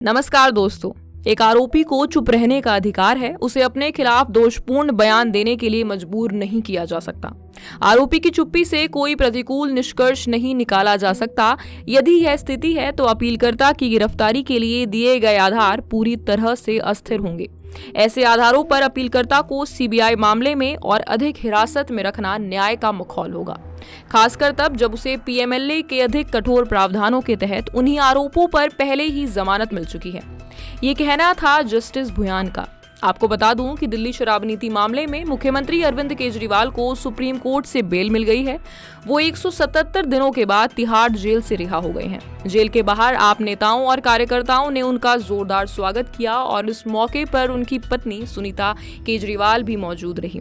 नमस्कार दोस्तों। एक आरोपी को चुप रहने का अधिकार है। उसे अपने खिलाफ दोषपूर्ण बयान देने के लिए मजबूर नहीं किया जा सकता। आरोपी की चुप्पी से कोई प्रतिकूल निष्कर्ष नहीं निकाला जा सकता। यदि यह स्थिति है तो अपीलकर्ता की गिरफ्तारी के लिए दिए गए आधार पूरी तरह से अस्थिर होंगे। ऐसे आधारों पर अपीलकर्ता को सीबीआई मामले में और अधिक हिरासत में रखना न्याय का मखौल होगा, खासकर तब जब उसे पीएमएलए के अधिक कठोर प्रावधानों के तहत उन्हीं आरोपों पर पहले ही जमानत मिल चुकी है। ये कहना था जस्टिस भुयान का। आपको बता दूं कि दिल्ली शराब नीति मामले में मुख्यमंत्री अरविंद केजरीवाल को सुप्रीम कोर्ट से बेल मिल गई है। वो 177 दिनों के बाद तिहाड़ जेल से रिहा हो गए हैं। जेल के बाहर आप नेताओं और कार्यकर्ताओं ने उनका जोरदार स्वागत किया और इस मौके पर उनकी पत्नी सुनीता केजरीवाल भी मौजूद रही।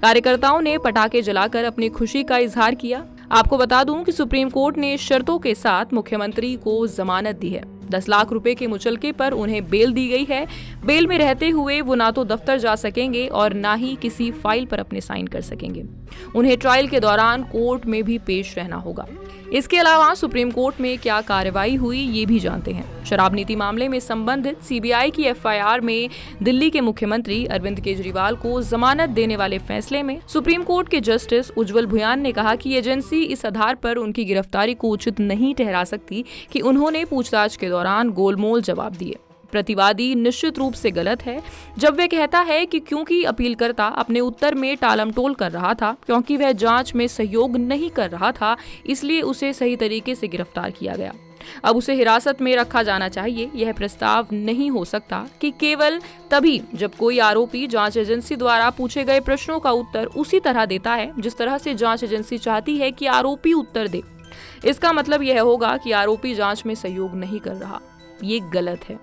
कार्यकर्ताओं ने पटाखे जलाकर अपनी खुशी का इजहार किया। आपको बता दूं कि सुप्रीम कोर्ट ने शर्तों के साथ मुख्यमंत्री को जमानत दी है। 10 लाख रुपए के मुचलके पर उन्हें बेल दी गई है। बेल में रहते हुए वो ना तो दफ्तर जा सकेंगे और ना ही किसी फाइल पर अपने साइन कर सकेंगे। उन्हें ट्रायल के दौरान कोर्ट में भी पेश रहना होगा। इसके अलावा सुप्रीम कोर्ट में क्या कार्रवाई हुई ये भी जानते हैं। शराब नीति मामले में संबंधित सीबीआई की एफआईआर में दिल्ली के मुख्यमंत्री अरविंद केजरीवाल को जमानत देने वाले फैसले में सुप्रीम कोर्ट के जस्टिस उज्जवल भुयान ने कहा कि एजेंसी इस आधार पर उनकी गिरफ्तारी को उचित नहीं ठहरा सकती कि उन्होंने पूछताछ के दौरान गोलमोल जवाब दिए। प्रतिवादी निश्चित रूप से गलत है जब वह कहता है कि क्योंकि अपीलकर्ता अपने उत्तर में टालमटोल कर रहा था, क्योंकि वह जांच में सहयोग नहीं कर रहा था, इसलिए उसे सही तरीके से गिरफ्तार किया गया। अब उसे हिरासत में रखा जाना चाहिए। यह प्रस्ताव नहीं हो सकता कि केवल तभी जब कोई आरोपी जांच एजेंसी द्वारा पूछे गए प्रश्नों का उत्तर उसी तरह देता है जिस तरह से जांच एजेंसी चाहती है कि आरोपी उत्तर दे। इसका मतलब यह होगा कि आरोपी जांच में सहयोग नहीं कर रहा। ये गलत है।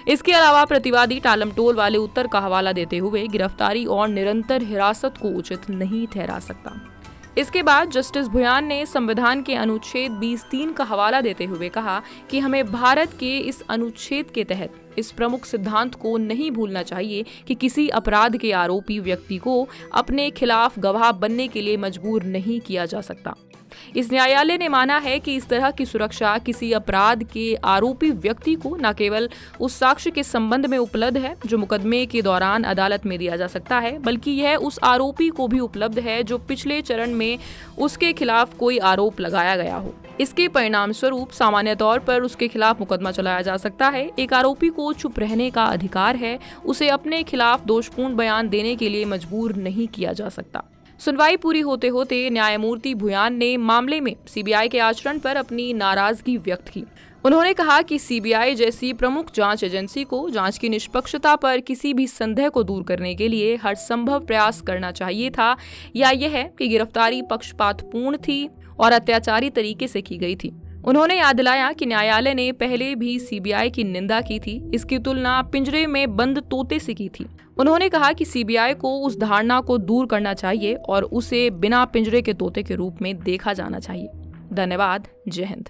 इसके अलावा प्रतिवादी टालमटोल वाले उत्तर का हवाला देते हुए गिरफ्तारी और निरंतर हिरासत को उचित नहीं ठहरा सकता। इसके बाद जस्टिस भुयान ने संविधान के अनुच्छेद 20(3) का हवाला देते हुए कहा कि हमें भारत के इस अनुच्छेद के तहत इस प्रमुख सिद्धांत को नहीं भूलना चाहिए कि किसी अपराध के आरोपी व्यक्ति को अपने खिलाफ गवाह बनने के लिए मजबूर नहीं किया जा सकता। इस न्यायालय ने माना है कि इस तरह की सुरक्षा किसी अपराध के आरोपी व्यक्ति को न केवल उस साक्ष्य के संबंध में उपलब्ध है जो मुकदमे के दौरान अदालत में दिया जा सकता है, बल्कि यह उस आरोपी को भी उपलब्ध है जो पिछले चरण में उसके खिलाफ कोई आरोप लगाया गया हो। इसके परिणाम स्वरूप सामान्य तौर पर उसके खिलाफ मुकदमा चलाया जा सकता है। एक आरोपी को चुप रहने का अधिकार है। उसे अपने खिलाफ दोषपूर्ण बयान देने के लिए मजबूर नहीं किया जा सकता। सुनवाई पूरी होते होते न्यायमूर्ति भुयान ने मामले में सीबीआई के आचरण पर अपनी नाराजगी व्यक्त की। उन्होंने कहा कि सीबीआई जैसी प्रमुख जांच एजेंसी को जांच की निष्पक्षता पर किसी भी संदेह को दूर करने के लिए हर संभव प्रयास करना चाहिए था, या यह कि गिरफ्तारी पक्षपातपूर्ण थी और अत्याचारी तरीके से की गई थी। उन्होंने याद दिलाया कि न्यायालय ने पहले भी सीबीआई की निंदा की थी। इसकी तुलना पिंजरे में बंद तोते से की थी। उन्होंने कहा कि सीबीआई को उस धारणा को दूर करना चाहिए और उसे बिना पिंजरे के तोते के रूप में देखा जाना चाहिए। धन्यवाद। जय हिंद।